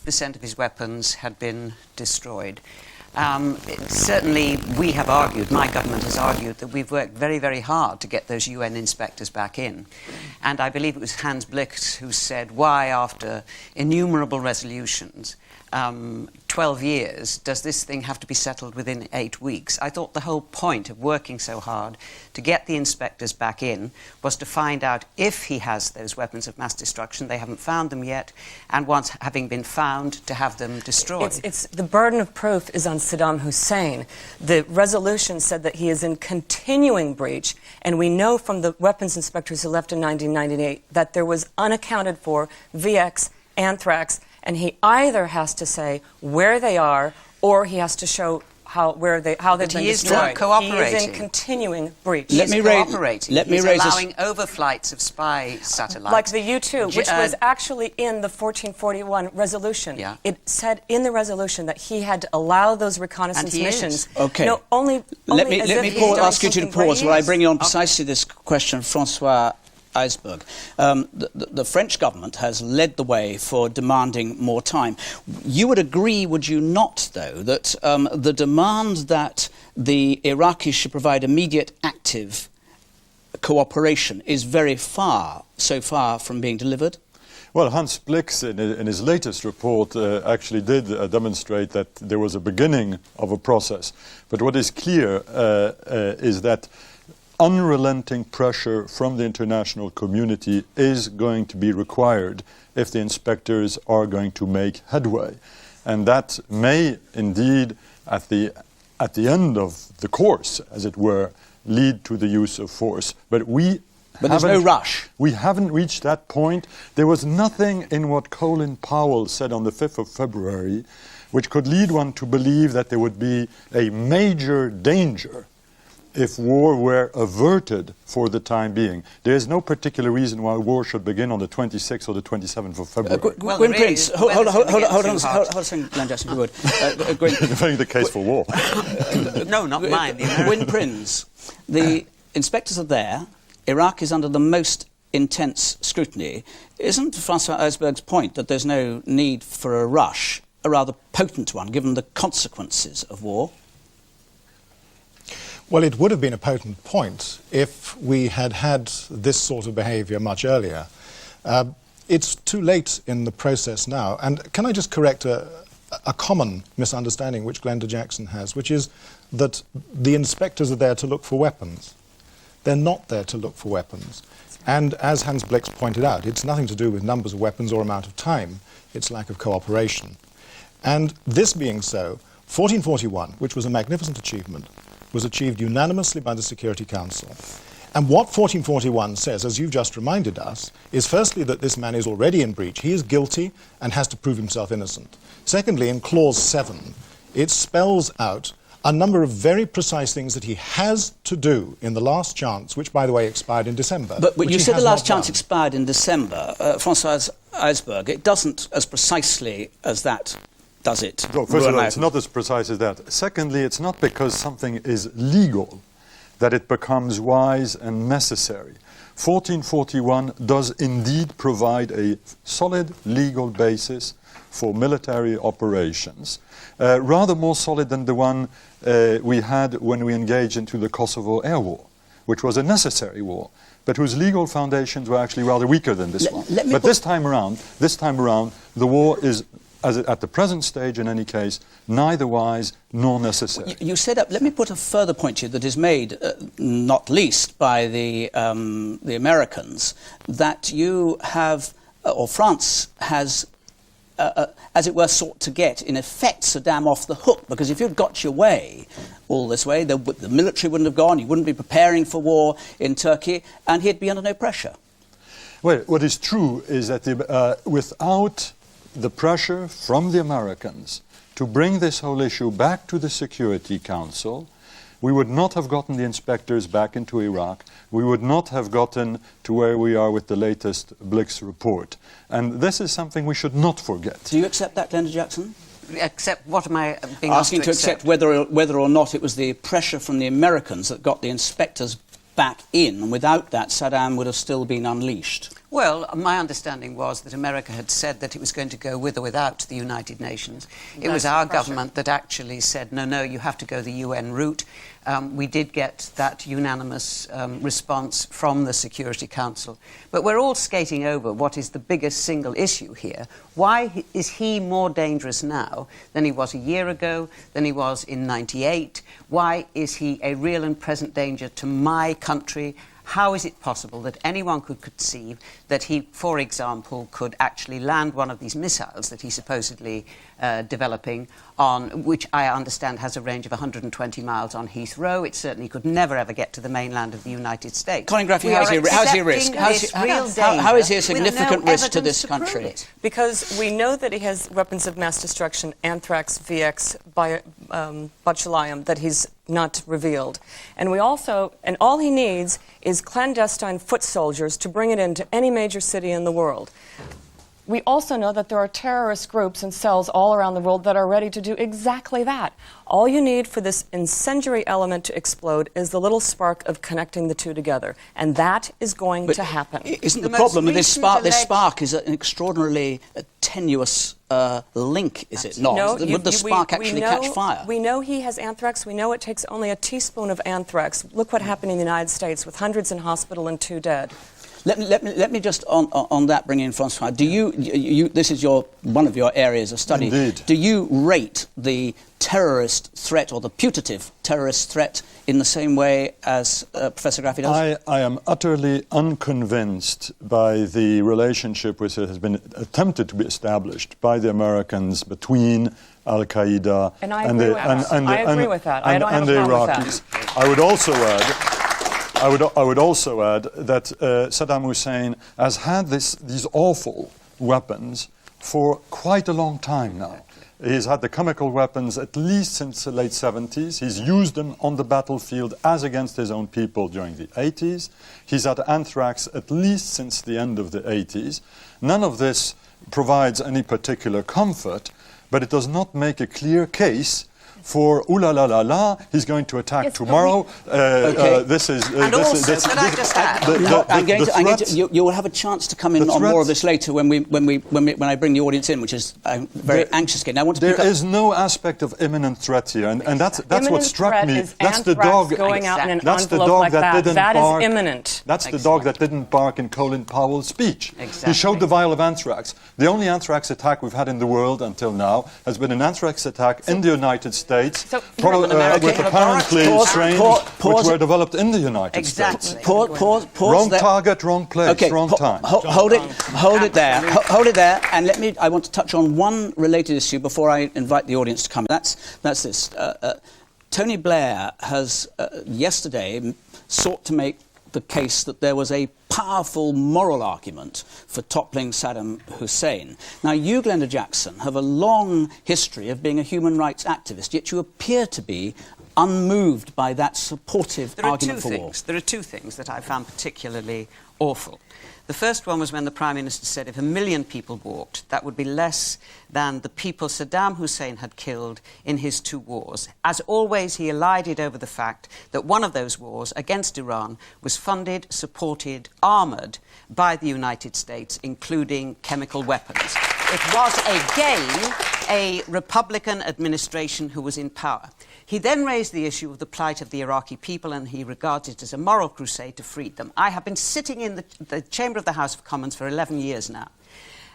90% of his weapons had been destroyed. Certainly, we have argued, my government has argued, that we've worked very, very hard to get those UN inspectors back in. And I believe it was Hans Blix who said, why, after innumerable resolutions, 12 years, does this thing have to be settled within 8 weeks? I thought the whole point of working so hard to get the inspectors back in was to find out if he has those weapons of mass destruction. They haven't found them yet, and once having been found, to have them destroyed. It's the burden of proof is on Saddam Hussein. The resolution said that he is in continuing breach, and we know from the weapons inspectors who left in 1998 that there was unaccounted for VX, anthrax, and he either has to say where they are, or he has to show how they've been destroyed. He is not cooperating. He is in continuing breach. He's allowing overflights of spy satellites. Like the U-2, which was actually in the 1441 resolution. Yeah. It said in the resolution that he had to allow those reconnaissance missions. Okay. No, only let me ask you to pause while I bring you on precisely this question, Francois Eisberg. The French government has led the way for demanding more time. You would agree, would you not, though, that the demand that the Iraqis should provide immediate active cooperation is so far from being delivered? Well, Hans Blix, in his latest report, actually did demonstrate that there was a beginning of a process. But what is clear is that unrelenting pressure from the international community is going to be required if the inspectors are going to make headway. And that may indeed, at the end of the course, as it were, lead to the use of force. But there's no rush. We haven't reached that point. There was nothing in what Colin Powell said on the 5th of February which could lead one to believe that there would be a major danger if war were averted for the time being. There is no particular reason why war should begin on the 26th or the 27th of February. Gwyn Prince, hold on a second, Glenn Jackson, if you would. You're making the case for war. No, not mine. Gwyn Prince, the inspectors are there. Iraq is under the most intense scrutiny. Isn't Francois Eisberg's point that there's no need for a rush, a rather potent one, given the consequences of war? Well, it would have been a potent point if we had had this sort of behaviour much earlier. It's too late in the process now. And can I just correct a common misunderstanding which Glenda Jackson has, which is that the inspectors are there to look for weapons. They're not there to look for weapons. And as Hans Blix pointed out, it's nothing to do with numbers of weapons or amount of time. It's lack of cooperation. And this being so, 1441, which was a magnificent achievement, was achieved unanimously by the Security Council. And what 1441 says, as you've just reminded us, is firstly that this man is already in breach. He is guilty and has to prove himself innocent. Secondly, in Clause 7, it spells out a number of very precise things that he has to do in the last chance, which, by the way, expired in December. But you said the last chance expired in December. Francois Eisberg, it doesn't as precisely as that, does it? Well, first of all, it's not as precise as that. Secondly, it's not because something is legal that it becomes wise and necessary. 1441 does indeed provide a solid legal basis for military operations, rather more solid than the one we had when we engaged into the Kosovo air war, which was a necessary war, but whose legal foundations were actually rather weaker than this one. But this time around, the war is, at the present stage in any case, neither wise nor necessary. You said, let me put a further point to you that is made, not least by the Americans, that you have, or France has, as it were, sought to get, in effect, Saddam off the hook, because if you'd got your way all this way, the military wouldn't have gone, you wouldn't be preparing for war in Turkey, and he'd be under no pressure. Well, what is true is that without the pressure from the Americans to bring this whole issue back to the Security Council, we would not have gotten the inspectors back into Iraq. We would not have gotten to where we are with the latest Blix report. And this is something we should not forget. Do you accept that, Glenda Jackson? Accept what am I being asking asked to accept whether or not it was the pressure from the Americans that got the inspectors back in, and without that Saddam would have still been unleashed. Well, my understanding was that America had said that it was going to go with or without the United Nations. It was our government that actually said, no, no, you have to go the UN route. We did get that unanimous response from the Security Council. But we're all skating over what is the biggest single issue here. Why is he more dangerous now than he was a year ago, than he was in '98? Why is he a real and present danger to my country? How is it possible that anyone could conceive that he, for example, could actually land one of these missiles that he's supposedly developing on, which I understand has a range of 120 miles on Heathrow? It certainly could never, ever get to the mainland of the United States. Colin Graffy, how's he a risk? How is he a significant risk to this country? Because we know that he has weapons of mass destruction, anthrax, VX, botulinum, that he's not revealed. And we also, and all he needs is clandestine foot soldiers to bring it into any major city in the world. We also know that there are terrorist groups and cells all around the world that are ready to do exactly that. All you need for this incendiary element to explode is the little spark of connecting the two together. And that is going to happen. Isn't the problem with this spark? This spark is an extraordinarily tenuous link, is it not? No, Would the spark actually catch fire? We know he has anthrax. We know it takes only a teaspoon of anthrax. Look what happened in the United States with hundreds in hospital and 2 dead. Let me just on that bring in Francois. Do you this is one of your areas of study. Indeed. Do you rate the terrorist threat or the putative terrorist threat in the same way as Professor Graffy does? I am utterly unconvinced by the relationship which has been attempted to be established by the Americans between Al-Qaeda and the Iraqis. I would also add. I would also add that Saddam Hussein has had these awful weapons for quite a long time now. He's had the chemical weapons at least since the late 70s. He's used them on the battlefield as against his own people during the 80s. He's had anthrax at least since the end of the 80s. None of this provides any particular comfort, but it does not make a clear case for ooh la la la la, he's going to attack tomorrow. This is. And also, could I just add? You will have a chance to come in on more of this later when I bring the audience in, which is I'm very anxious again. I want to. There is no aspect of imminent threat here, and that's what struck me. That's the dog going out in an that's the envelope dog like that didn't that bark. Is imminent. That's the dog that didn't bark in Colin Powell's speech. Exactly. He showed the vial of anthrax. The only anthrax attack we've had in the world until now has been an anthrax attack in the United States. With apparently strains which were developed in the United States. Pause wrong there. target, wrong place, wrong time. Hold it there, and I want to touch on one related issue before I invite the audience to come. That's this. Tony Blair has yesterday sought to make the case that there was a powerful moral argument for toppling Saddam Hussein. Now, you, Glenda Jackson, have a long history of being a human rights activist, yet you appear to be unmoved by that supportive argument for war. There are two things that I found particularly awful. The first one was when the Prime Minister said if 1 million people walked, that would be less than the people Saddam Hussein had killed in his 2 wars. As always, he elided over the fact that one of those wars against Iran was funded, supported, armoured by the United States, including chemical weapons. It was, again, a Republican administration who was in power. He then raised the issue of the plight of the Iraqi people, and he regards it as a moral crusade to free them. I have been sitting in the chamber of the House of Commons for 11 years now,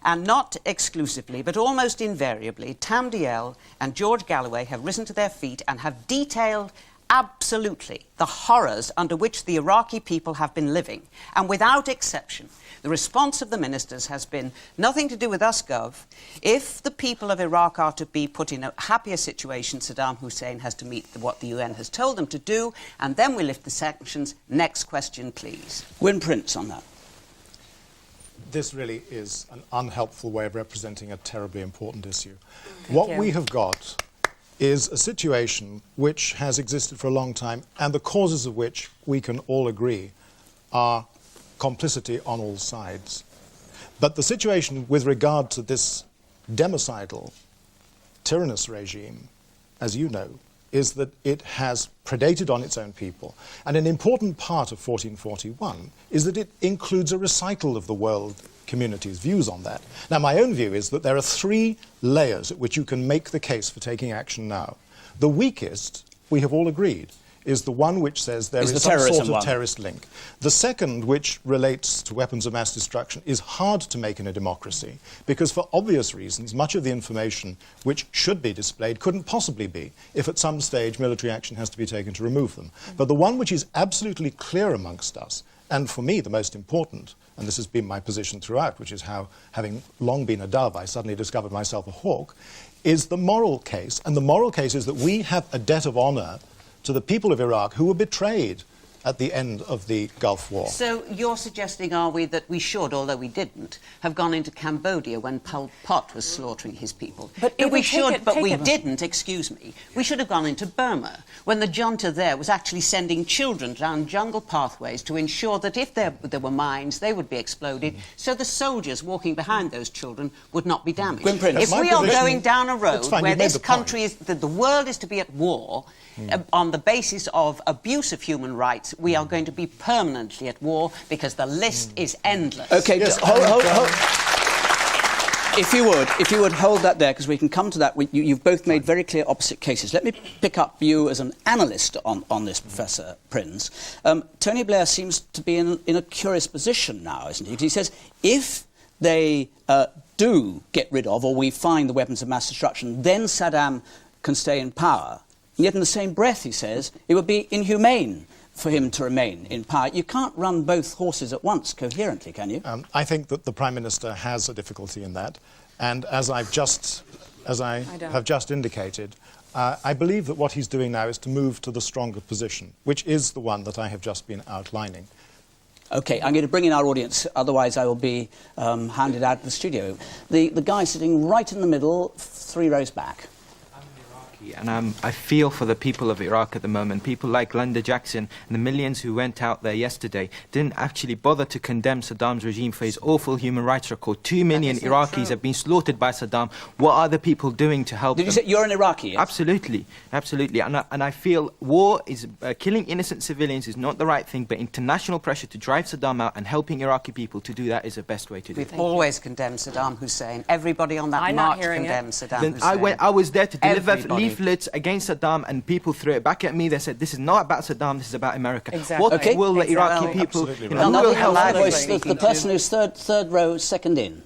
and not exclusively, but almost invariably, Tam Dalyell and George Galloway have risen to their feet and have detailed absolutely the horrors under which the Iraqi people have been living. And without exception, the response of the ministers has been nothing to do with us, Gov. If the people of Iraq are to be put in a happier situation, Saddam Hussein has to meet what the UN has told them to do, and then we lift the sanctions. Next question, please. Win Prince on that. This really is an unhelpful way of representing a terribly important issue. What we have got is a situation which has existed for a long time, and the causes of which we can all agree are complicity on all sides. But the situation with regard to this democidal, tyrannous regime, as you know, is that it has predated on its own people. And an important part of 1441 is that it includes a recital of the world community's views on that. Now, my own view is that there are three layers at which you can make the case for taking action now. The weakest, we have all agreed, is the one which says there is some sort of terrorist link. The second, which relates to weapons of mass destruction, is hard to make in a democracy because, for obvious reasons, much of the information which should be displayed couldn't possibly be if at some stage military action has to be taken to remove them. But the one which is absolutely clear amongst us, and for me the most important, and this has been my position throughout, which is how, having long been a dove, I suddenly discovered myself a hawk, is the moral case. And the moral case is that we have a debt of honour to the people of Iraq who were betrayed at the end of the Gulf War. So you're suggesting, are we, that we should, although we didn't, have gone into Cambodia when Pol Pot was slaughtering his people? But we should, but we didn't, excuse me. We should have gone into Burma when the junta there was actually sending children down jungle pathways to ensure that if there were mines, they would be exploded, so the soldiers walking behind those children would not be damaged. If we are going down a road where this country is, the world is to be at war, on the basis of abuse of human rights, we are going to be permanently at war because the list is endless. OK, yes, hold. If you would hold that there, because we can come to that. You've both made very clear opposite cases. Let me pick up you as an analyst on this, Professor Prinz. Tony Blair seems to be in a curious position now, isn't he? Because he says if they do get rid of, or we find the weapons of mass destruction, then Saddam can stay in power. And yet in the same breath, he says, it would be inhumane for him to remain in power. You can't run both horses at once coherently, can you? I think that the Prime Minister has a difficulty in that. And as I have just indicated, I believe that what he's doing now is to move to the stronger position, which is the one that I have just been outlining. OK, I'm going to bring in our audience, otherwise I will be handed out of the studio. The guy sitting right in the middle, 3 rows back. And I feel for the people of Iraq at the moment. People like Glenda Jackson and the millions who went out there yesterday didn't actually bother to condemn Saddam's regime for his awful human rights record. 2 million Iraqis have been slaughtered by Saddam. What are the people doing to help them? Did you say you're an Iraqi? Yes? Absolutely, absolutely. And I feel war is killing innocent civilians is not the right thing, but international pressure to drive Saddam out and helping Iraqi people to do that is the best way to do it. We've always condemned Saddam Hussein. Everybody on that march condemned Saddam Hussein. I was there to deliver leaflets against Saddam, and people threw it back at me. They said, this is not about Saddam, this is about America. Exactly. What will the Iraqi people... Another voice, the person who's third row, second in.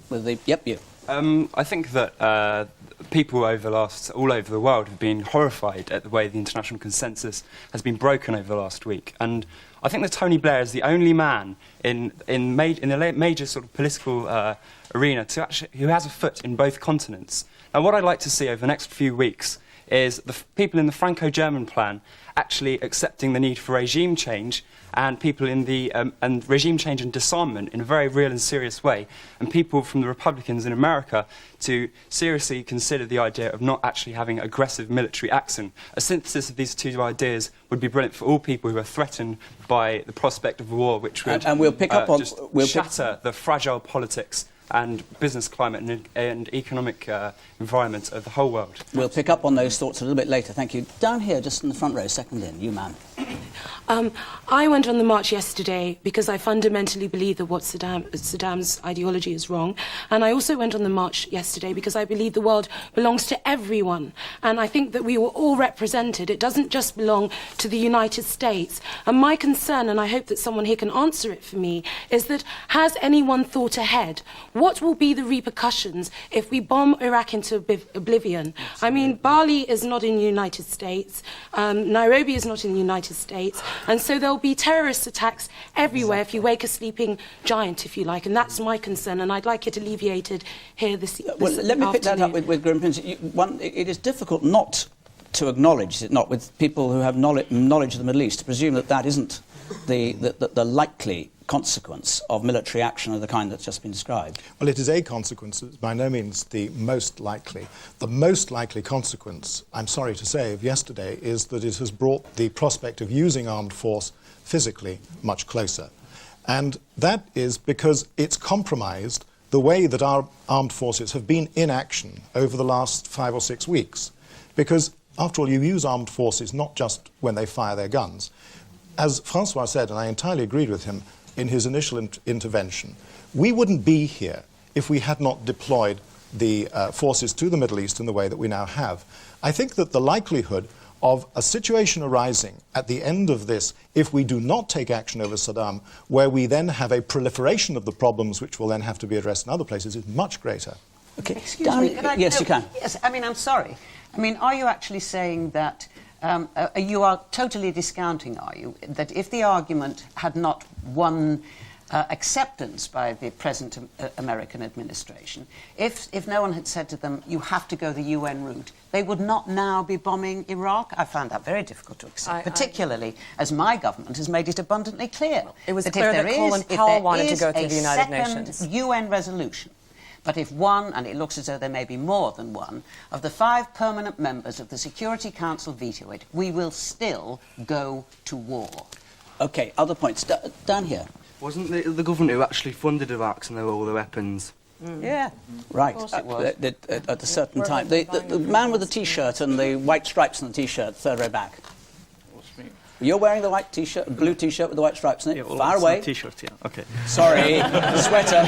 With the, yep, you. I think that people all over the world have been horrified at the way the international consensus has been broken over the last week. And I think that Tony Blair is the only man in the major sort of political arena who has a foot in both continents. Now, what I'd like to see over the next few weeks is the people in the Franco-German plan actually accepting the need for regime change, and people in the and regime change and disarmament in a very real and serious way, and people from the Republicans in America to seriously consider the idea of not actually having aggressive military action. A synthesis of these two ideas would be brilliant for all people who are threatened by the prospect of war, which would and we'll pick up on shatter the fragile politics and business climate and economic environment of the whole world. We'll pick up on those thoughts a little bit later. Thank you. Down here, just in the front row, second in, you man. I went on the march yesterday because I fundamentally believe that Saddam's ideology is wrong. And I also went on the march yesterday because I believe the world belongs to everyone. And I think that we were all represented. It doesn't just belong to the United States. And my concern, and I hope that someone here can answer it for me, is that has anyone thought ahead? What will be the repercussions if we bomb Iraq into oblivion? I mean, Bali is not in the United States. Nairobi is not in the United States. And so there'll be terrorist attacks everywhere if you wake a sleeping giant, if you like. And that's my concern, and I'd like it alleviated here this afternoon. Well, let me pick that up with Graham Prince. It is difficult not to acknowledge, is it not, with people who have knowledge of the Middle East, to presume that that isn't the likely consequence of military action of the kind that's just been described. Well, it is a consequence. It's by no means the most likely. The most likely consequence, I'm sorry to say, of yesterday is that it has brought the prospect of using armed force physically much closer. And that is because it's compromised the way that our armed forces have been in action over the last 5 or 6 weeks. Because after all, you use armed forces not just when they fire their guns. As Francois said, and I entirely agreed with him in his initial intervention, we wouldn't be here if we had not deployed the forces to the Middle East in the way that we now have. I think that the likelihood of a situation arising at the end of this, if we do not take action over Saddam, where we then have a proliferation of the problems which will then have to be addressed in other places, is much greater. Okay. Excuse me. Yes, you can. Yes, I mean, I'm sorry. I mean, are you actually saying that you are totally discounting, are you, that if the argument had not won acceptance by the present American administration, if no one had said to them, you have to go the UN route, they would not now be bombing Iraq? I found that very difficult to accept, particularly as my government has made it abundantly clear. It was clear that Colin Powell wanted to go through the United Nations. UN resolution, but if one, and it looks as though there may be more than one, of the 5 permanent members of the Security Council veto it, we will still go to war. Okay, other points. Down here. Wasn't the government who actually funded Iraq and all the weapons? Yeah. Right. Of course it was. At a certain time. The man with the T-shirt and the white stripes on the T-shirt, third row back. You're wearing the white T-shirt, blue T-shirt with the white stripes in it. Yeah, well, far away. T-shirt, yeah. Okay. Sorry, sweater.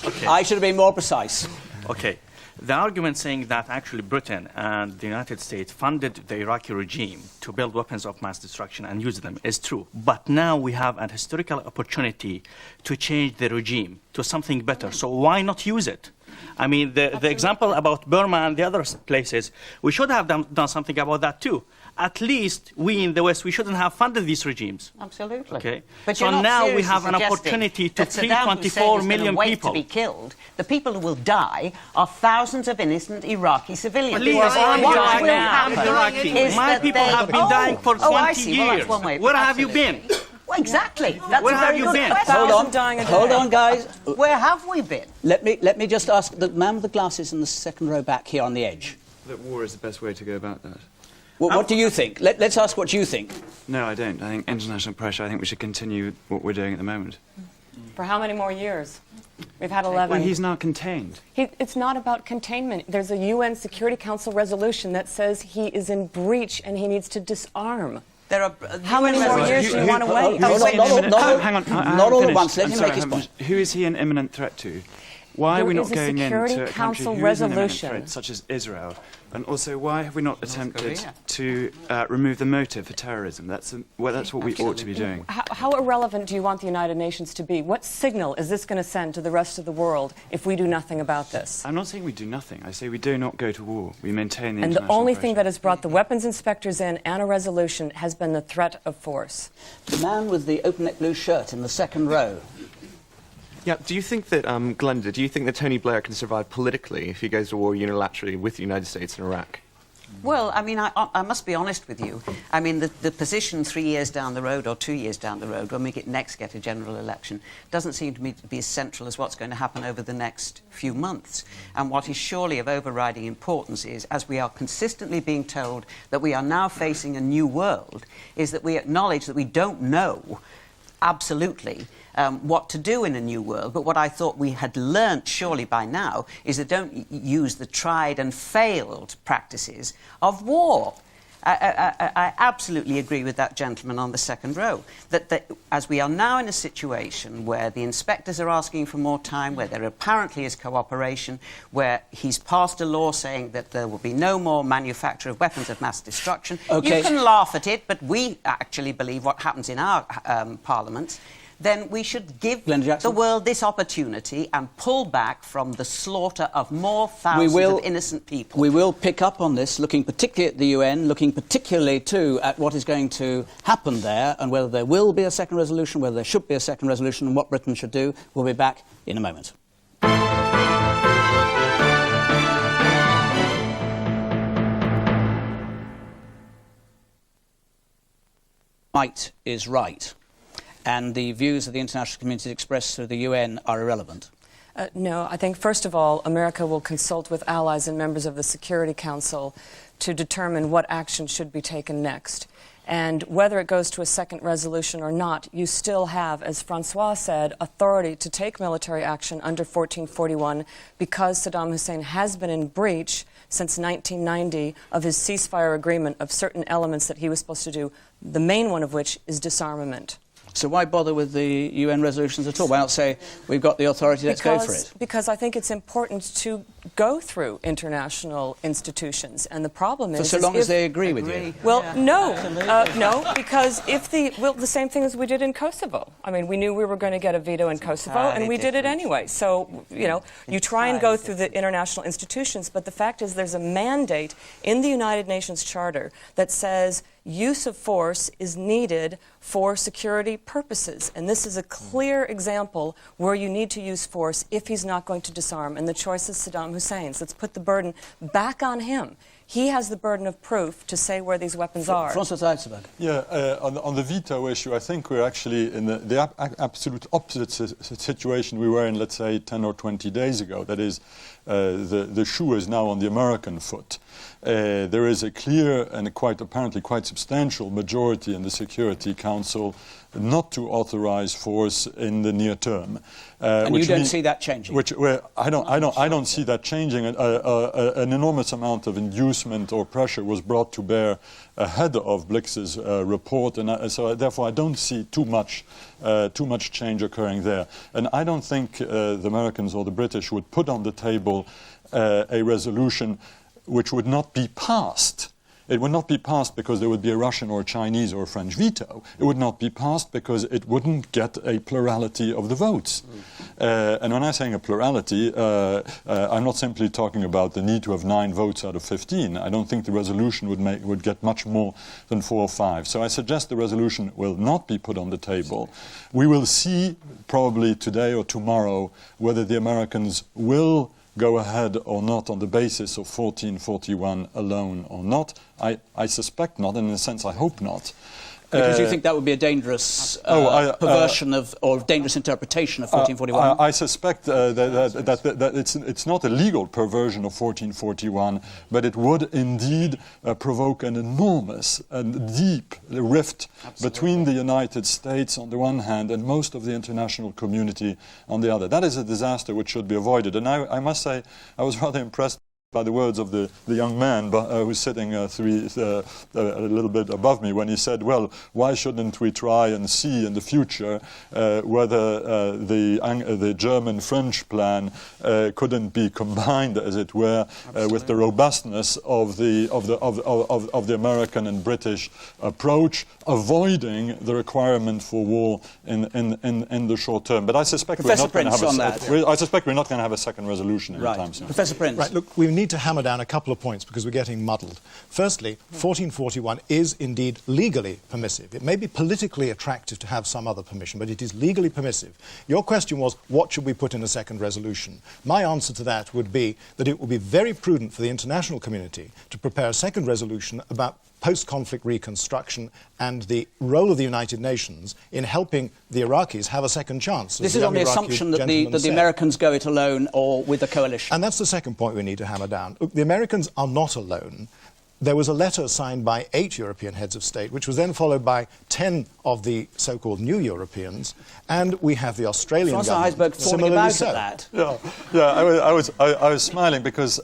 Okay. I should have been more precise. Okay. The argument saying that actually Britain and the United States funded the Iraqi regime to build weapons of mass destruction and use them is true. But now we have an historical opportunity to change the regime to something better. So why not use it? I mean, the example about Burma and the other places, we should have done something about that too. At least we in the West, we shouldn't have funded these regimes. Absolutely. Okay. But so now we have an opportunity to free 24 million people. To be killed. The people who will die are thousands of innocent Iraqi civilians. Please, what will happen is my that people have been dying for 20 I see. years. Well, that's one way. Where have you been? Well, exactly. That's Where a have very you good been? question. Hold on, guys. Where have we been? Let me just ask the man with the glasses in the second row back here on the edge. That war is the best way to go about that. Well, what do you think? Let's ask what you think. No, I don't. I think international pressure, I think we should continue what we're doing at the moment. For how many more years? We've had 11. Well, he's now contained. It's not about containment. There's a UN Security Council resolution that says he is in breach and he needs to disarm. There are how many more years do you want to wait? Hang on. Not all at once. Let him make his point. Who is he an imminent threat to? Why are we not going into a country who is an imminent threat, such as Israel? And also, why have we not attempted to remove the motive for terrorism? That's what we ought to be doing. How irrelevant do you want the United Nations to be? What signal is this going to send to the rest of the world if we do nothing about this? I'm not saying we do nothing. I say we do not go to war. We maintain the international pressure. And the only thing that has brought the weapons inspectors in and a resolution has been the threat of force. The man with the open-neck blue shirt in the second row. Yeah, do you think that, Glenda, do you think that Tony Blair can survive politically if he goes to war unilaterally with the United States and Iraq? Well, I mean, I must be honest with you. I mean, the position 3 years down the road or 2 years down the road, when we next get a general election, doesn't seem to me to be as central as what's going to happen over the next few months. And what is surely of overriding importance is, as we are consistently being told that we are now facing a new world, is that we acknowledge that we don't know absolutely what to do in a new world. But what I thought we had learnt surely by now is that don't use the tried and failed practices of war. I absolutely agree with that gentleman on the second row, that as we are now in a situation where the inspectors are asking for more time, where there apparently is cooperation, where he's passed a law saying that there will be no more manufacture of weapons of mass destruction. Okay. You can laugh at it, but we actually believe what happens in our parliaments. Then we should give the world this opportunity and pull back from the slaughter of more thousands of innocent people. We will pick up on this, looking particularly at the UN, looking particularly, too, at what is going to happen there and whether there will be a second resolution, whether there should be a second resolution, and what Britain should do. We'll be back in a moment. Might is right, and the views of the international community expressed through the UN are irrelevant? No, I think, first of all, America will consult with allies and members of the Security Council to determine what action should be taken next. And whether it goes to a second resolution or not, you still have, as Francois said, authority to take military action under 1441 because Saddam Hussein has been in breach since 1990 of his ceasefire agreement of certain elements that he was supposed to do, the main one of which is disarmament. So why bother with the UN resolutions at all? Why not say, we've got the authority, let's go for it? Because I think it's important to go through international institutions. And the problem is... For so long as they agree with you? Well, no. No, because if the same thing as we did in Kosovo. I mean, we knew we were going to get a veto in Kosovo, and we did it anyway. So, you know, you try and go through the international institutions, but the fact is there's a mandate in the United Nations Charter that says use of force is needed for security purposes. And this is a clear example where you need to use force if he's not going to disarm. And the choice is Saddam Hussein's. Let's put the burden back on him. He has the burden of proof to say where these weapons are. Francois Heisenberg. Yeah, on the veto issue, I think we're actually in the absolute opposite situation we were in, let's say, 10 or 20 days ago. That is, the shoe is now on the American foot. There is a clear and apparently quite substantial majority in the Security Council not to authorize force in the near term. And you don't see that changing? I don't see that changing. An enormous amount of inducement or pressure was brought to bear ahead of Blix's report, and so therefore I don't see too much change occurring there. And I don't think the Americans or the British would put on the table a resolution which would not be passed. It would not be passed because there would be a Russian or a Chinese or a French veto. It would not be passed because it wouldn't get a plurality of the votes. And when I'm saying a plurality, I'm not simply talking about the need to have 9 votes out of 15. I don't think the resolution would get much more than 4 or 5. So I suggest the resolution will not be put on the table. We will see probably today or tomorrow whether the Americans will go ahead or not on the basis of 1441 alone or not. I suspect not, and in a sense I hope not. Because you think that would be a dangerous perversion or dangerous interpretation of 1441? I suspect that it's not a legal perversion of 1441, but it would indeed provoke an enormous and deep rift between the United States on the one hand and most of the international community on the other. That is a disaster which should be avoided. And I must say I was rather impressed by the words of the young man who's sitting a little bit above me when he said, well, why shouldn't we try and see in the future whether the German-French plan couldn't be combined, as it were, with the robustness of the American and British approach, avoiding the requirement for war in the short term. But I suspect we're not going to have a second resolution anytime soon. Professor Prince. Right, look, we need to hammer down a couple of points because we're getting muddled. Firstly, 1441 is indeed legally permissive. It may be politically attractive to have some other permission, but it is legally permissive. Your question was, what should we put in a second resolution? My answer to that would be that it would be very prudent for the international community to prepare a second resolution about post-conflict reconstruction and the role of the United Nations in helping the Iraqis have a second chance. This is on the assumption that the Americans go it alone or with a coalition. And that's the second point we need to hammer down. Look, the Americans are not alone. There was a letter signed by 8 European heads of state, which was then followed by 10 of the so-called new Europeans, and we have the Australian government. Francois Heisenberg falling about at that. I was smiling because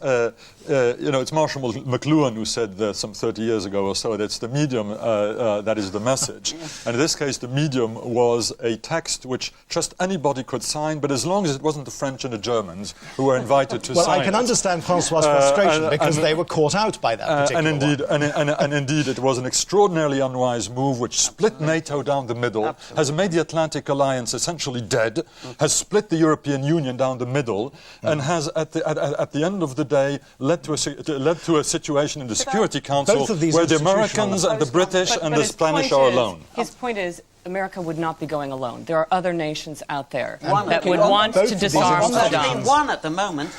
it's Marshall McLuhan who said some 30 years ago or so that it's the medium that is the message. And in this case, the medium was a text which just anybody could sign, but as long as it wasn't the French and the Germans who were invited to sign it. Well, I can understand Francois' frustration because they were caught out by that particular and indeed, it was an extraordinarily unwise move which split NATO down the middle, has made the Atlantic Alliance essentially dead, has split the European Union down the middle, and has, at the end of the day, led to a situation in the Security Council where the Americans and the British and the Spanish are alone. His point is, America would not be going alone. There are other nations out there that okay, would want to disarm Saddam. One at the moment.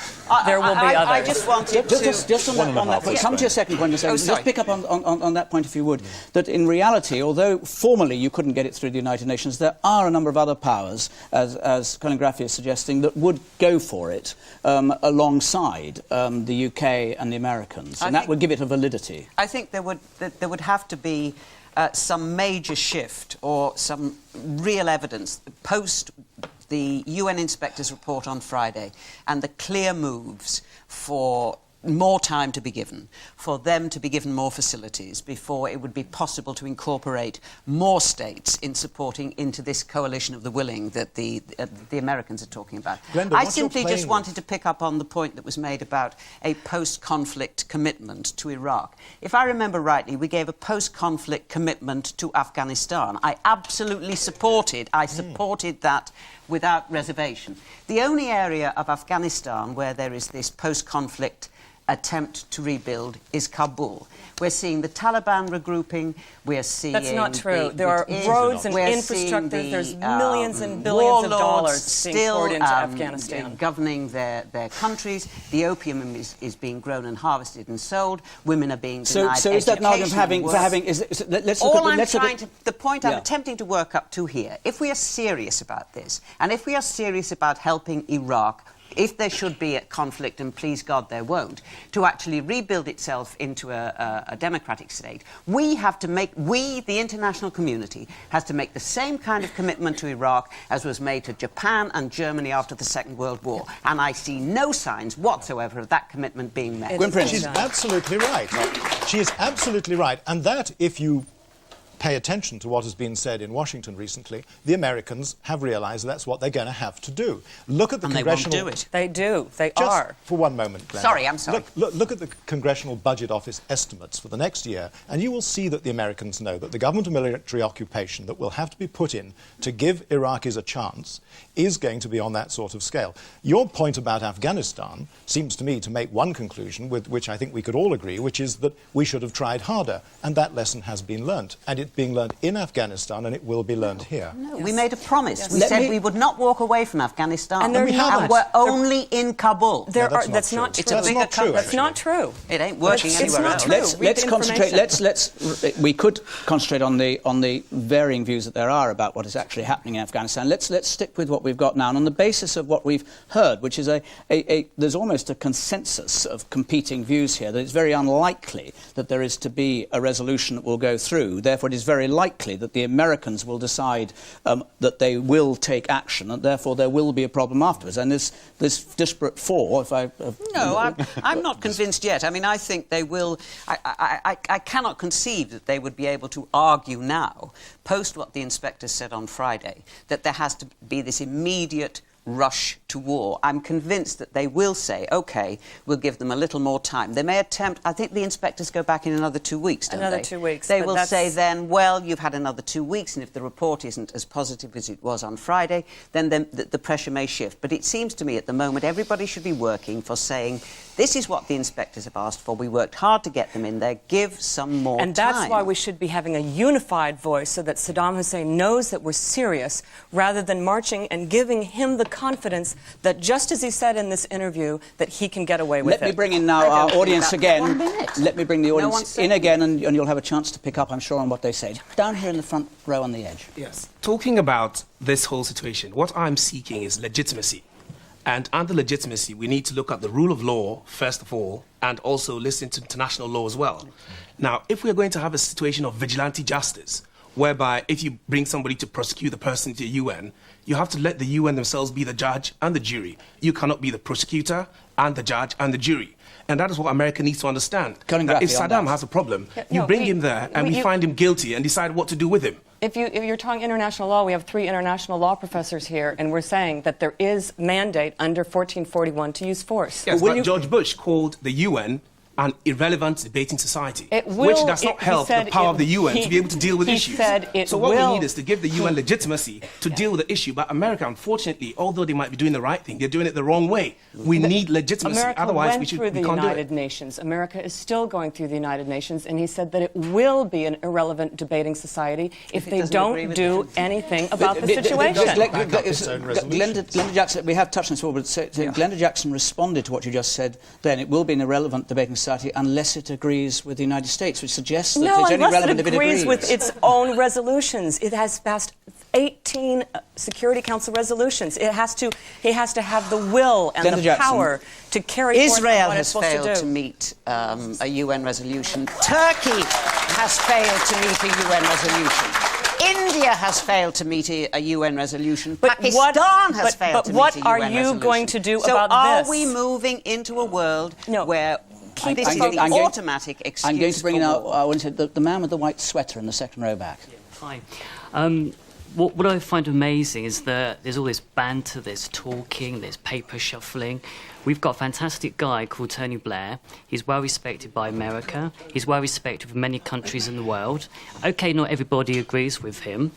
There will be others. I just wanted to... Just on that point, come to your second point, just pick up on that point if you would, that in reality, although formally you couldn't get it through the United Nations, there are a number of other powers, as Colin Graffy is suggesting, that would go for it alongside the UK and the Americans, and that would give it a validity. I think there would have to be some major shift or some real evidence post the UN inspector's report on Friday and the clear moves for more time to be given, for them to be given more facilities before it would be possible to incorporate more states in supporting into this coalition of the willing that the Americans are talking about. Glenda, I simply just wanted to pick up on the point that was made about a post-conflict commitment to Iraq. If I remember rightly, we gave a post-conflict commitment to Afghanistan. I absolutely supported that without reservation. The only area of Afghanistan where there is this post-conflict attempt to rebuild is Kabul. We're seeing the Taliban regrouping, we're seeing... That's not true. There are roads and infrastructure, there's millions and billions of dollars being poured into Afghanistan. Governing their countries, the opium is being grown and harvested and sold, women are being denied So is that an argument for having... The point I'm attempting to work up to here, if we are serious about this, and if we are serious about helping Iraq, if there should be a conflict, and please God there won't, to actually rebuild itself into a democratic state, we, the international community, has to make the same kind of commitment to Iraq as was made to Japan and Germany after the Second World War. And I see no signs whatsoever of that commitment being met. She's absolutely right. She is absolutely right. And that, if you pay attention to what has been said in Washington recently, the Americans have realised that's what they're going to have to do. Look at the congressional... They won't do it. They do. They Just are. for one moment, Glenda. Sorry, I'm sorry. Look at the Congressional Budget Office estimates for the next year, and you will see that the Americans know that the government military occupation that will have to be put in to give Iraqis a chance is going to be on that sort of scale. Your point about Afghanistan seems to me to make one conclusion, with which I think we could all agree, which is that we should have tried harder, and that lesson has been learnt. And it's being learned in Afghanistan, and it will be learned here. No, we made a promise. We said we would not walk away from Afghanistan. And we haven't. And we're only in Kabul. That's not true. It's a bigger country. That's not true. It ain't working anywhere else. Let's concentrate. We could concentrate on the varying views that there are about what is actually happening in Afghanistan. Let's stick with what we've got now, and on the basis of what we've heard, which is there's almost a consensus of competing views here, that it's very unlikely that there is to be a resolution that will go through. Therefore, it is very likely that the Americans will decide that they will take action, and therefore there will be a problem afterwards. And this disparate four, if I... No, I'm not convinced yet. I mean, I think they will... I cannot conceive that they would be able to argue now, post what the inspectors said on Friday, that there has to be this immediate rush to war. I'm convinced that they will say, OK, we'll give them a little more time. They may attempt... I think the inspectors go back in another 2 weeks, don't they? Another 2 weeks. They will say then, well, you've had another 2 weeks, and if the report isn't as positive as it was on Friday, then the pressure may shift. But it seems to me at the moment everybody should be working for saying, this is what the inspectors have asked for. We worked hard to get them in there. Give some more time. And that's why we should be having a unified voice so that Saddam Hussein knows that we're serious, rather than marching and giving him the confidence that, just as he said in this interview, that he can get away with it. Let me bring in now our audience again. Let me bring the audience in again, and you'll have a chance to pick up, I'm sure, on what they said. Down here in the front row on the edge. Yes. Talking about this whole situation, what I'm seeking is legitimacy. And under legitimacy, we need to look at the rule of law, first of all, and also listen to international law as well. Now, if we're going to have a situation of vigilante justice, whereby if you bring somebody to prosecute the person to the UN, you have to let the UN themselves be the judge and the jury. You cannot be the prosecutor and the judge and the jury. And that is what America needs to understand. That if Saddam has a problem, you bring him there and we find him guilty and decide what to do with him. If you're talking international law, we have 3 international law professors here, and we're saying that there is mandate under 1441 to use force. Yes, but George Bush called the UN an irrelevant debating society, It will, which does not help the power of the UN to be able to deal with issues. So what we need is to give the UN legitimacy to deal with the issue. But America, unfortunately, although they might be doing the right thing, they're doing it the wrong way. We need legitimacy. America Otherwise, went through the United Nations. America is still going through the United Nations, and he said that it will be an irrelevant debating society if they don't do anything about the situation. Glenda Jackson, we have touched on this before, but Glenda Jackson responded to what you just said then. It will be an irrelevant debating society unless it agrees with the United States, which suggests that it's only relevant if it agrees. With its own resolutions. It has passed 18 Security Council resolutions. He has to have the will and the power to carry forth Israel what has it's supposed failed to meet a UN resolution. Turkey has failed to meet a UN resolution. India has failed to meet a UN resolution. Pakistan has failed to meet a UN resolution. But what are you going to do about this? So are we moving into a world where this is the automatic excuse I'm going to bring in the man with the white sweater in the second row back. Hi. What I find amazing is that there's all this banter, there's talking, there's paper shuffling. We've got a fantastic guy called Tony Blair. He's well respected by America. He's well respected from many countries in the world. OK, not everybody agrees with him,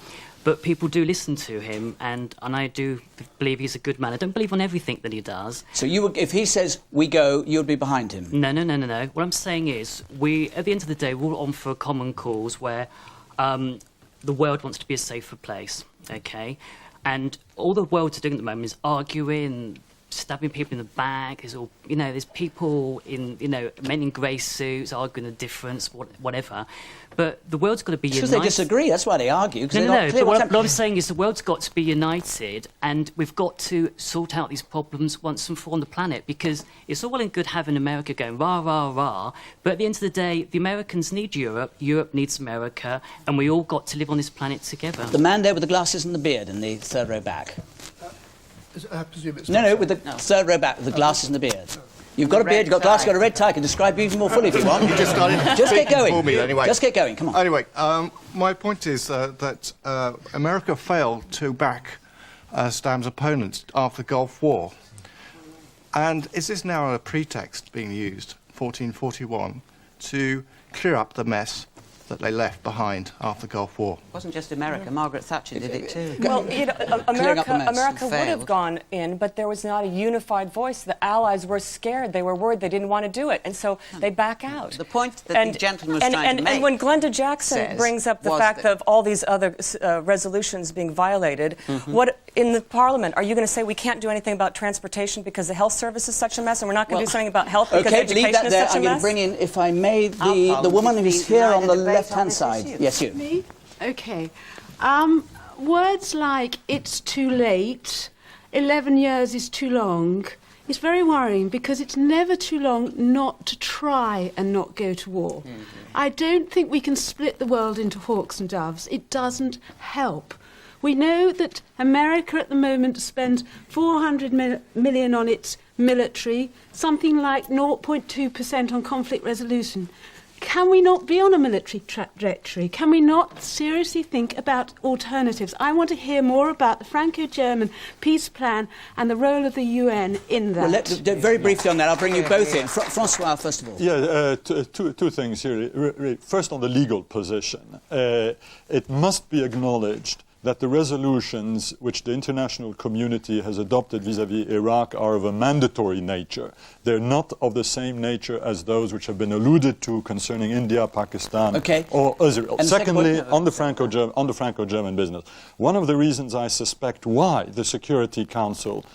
but people do listen to him, and I do believe he's a good man. I don't believe on everything that he does. So if he says we go, you would be behind him? No. What I'm saying is, at the end of the day, we're on for a common cause where the world wants to be a safer place, OK? And all the world's doing at the moment is arguing, stabbing people in the back. There's all, there's people in, men in grey suits arguing the difference, whatever. But the world's got to be united. Because they disagree, that's why they argue. No. But what I'm saying is the world's got to be united, and we've got to sort out these problems once and for all on the planet, because it's all well and good having America going rah, rah, rah, but at the end of the day, the Americans need Europe, Europe needs America, and we all got to live on this planet together. The man there with the glasses and the beard in the third row back. I presume it's with the third row back with the glasses and the beard. You've got a beard, you've got glasses, you've got a red tie. I can describe you even more fully if you want. You just started. Just get going. For me, anyway. Just get going. Come on. Anyway, my point is that America failed to back Saddam's opponents after the Gulf War, and is this now a pretext being used, 1441, to clear up the mess that they left behind after the Gulf War? It wasn't just America. Margaret Thatcher did it too. Well, America would have gone in, but there was not a unified voice. The Allies were scared. They were worried. They didn't want to do it, and so they back out. The point that the gentleman was trying to make. And when Glenda Jackson brings up the fact of all these other resolutions being violated, what in the Parliament are you going to say we can't do anything about transportation because the health service is such a mess, and we're not going to do something about health because education is such a mess? I'm going to bring in, if I may, the woman who's here on the left-hand side. Yes, you. Me? OK. Words like it's too late, 11 years is too long, is very worrying because it's never too long not to try and not go to war. I don't think we can split the world into hawks and doves. It doesn't help. We know that America at the moment spends $400 million on its military, something like 0.2% on conflict resolution. Can we not be on a military trajectory? Can we not seriously think about alternatives? I want to hear more about the Franco-German peace plan and the role of the UN in that. Well, very briefly on that, I'll bring you both in. Francois, first of all. Yeah, two things here. First, on the legal position. It must be acknowledged that the resolutions which the international community has adopted vis-à-vis Iraq are of a mandatory nature. They're not of the same nature as those which have been alluded to concerning India, Pakistan, or Israel. And secondly, on the Franco-German business, one of the reasons I suspect why the Security Council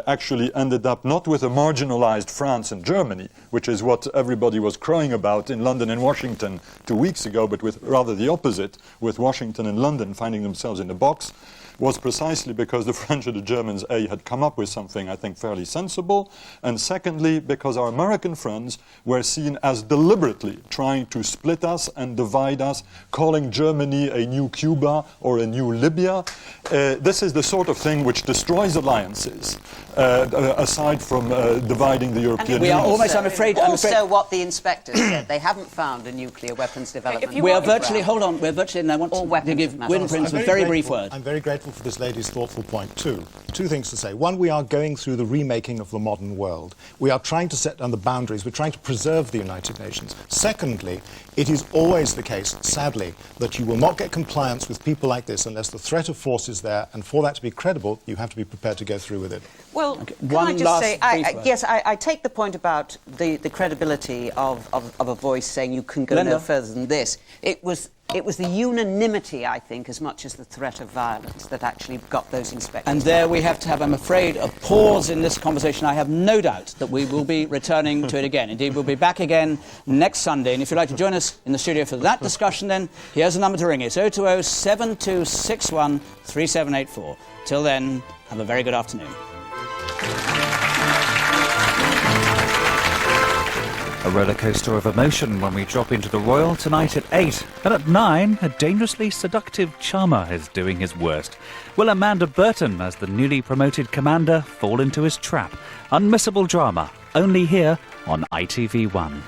actually ended up not with a marginalized France and Germany, which is what everybody was crowing about in London and Washington 2 weeks ago, but with rather the opposite, with Washington and London finding themselves in a box, was precisely because the French and the Germans, A, had come up with something, I think, fairly sensible, and secondly, because our American friends were seen as deliberately trying to split us and divide us, calling Germany a new Cuba or a new Libya. This is the sort of thing which destroys alliances. aside from dividing the European We Union. are almost, I'm afraid... Also what the inspectors said, they haven't found a nuclear weapons development. We are virtually, hold on, we're virtually, and I want to give Gwyn Prince a very brief word. I'm very grateful for this lady's thoughtful point too. Two things to say. One, we are going through the remaking of the modern world. We are trying to set down the boundaries. We're trying to preserve the United Nations. Secondly, it is always the case, sadly, that you will not get compliance with people like this unless the threat of force is there, and for that to be credible, you have to be prepared to go through with it. Well, can I just say, yes, I take the point about the credibility of a voice saying you can go no further than this. It was the unanimity, I think, as much as the threat of violence that actually got those inspectors. And there we have to have, I'm afraid, a pause in this conversation. I have no doubt that we will be returning to it again. Indeed, we'll be back again next Sunday. And if you'd like to join us in the studio for that discussion, then here's the number to ring. It's 020-7261-3784. Till then, have a very good afternoon. A roller coaster of emotion when we drop into the Royal tonight at 8. And at 9, a dangerously seductive charmer is doing his worst. Will Amanda Burton, as the newly promoted commander, fall into his trap? Unmissable drama, only here on ITV1.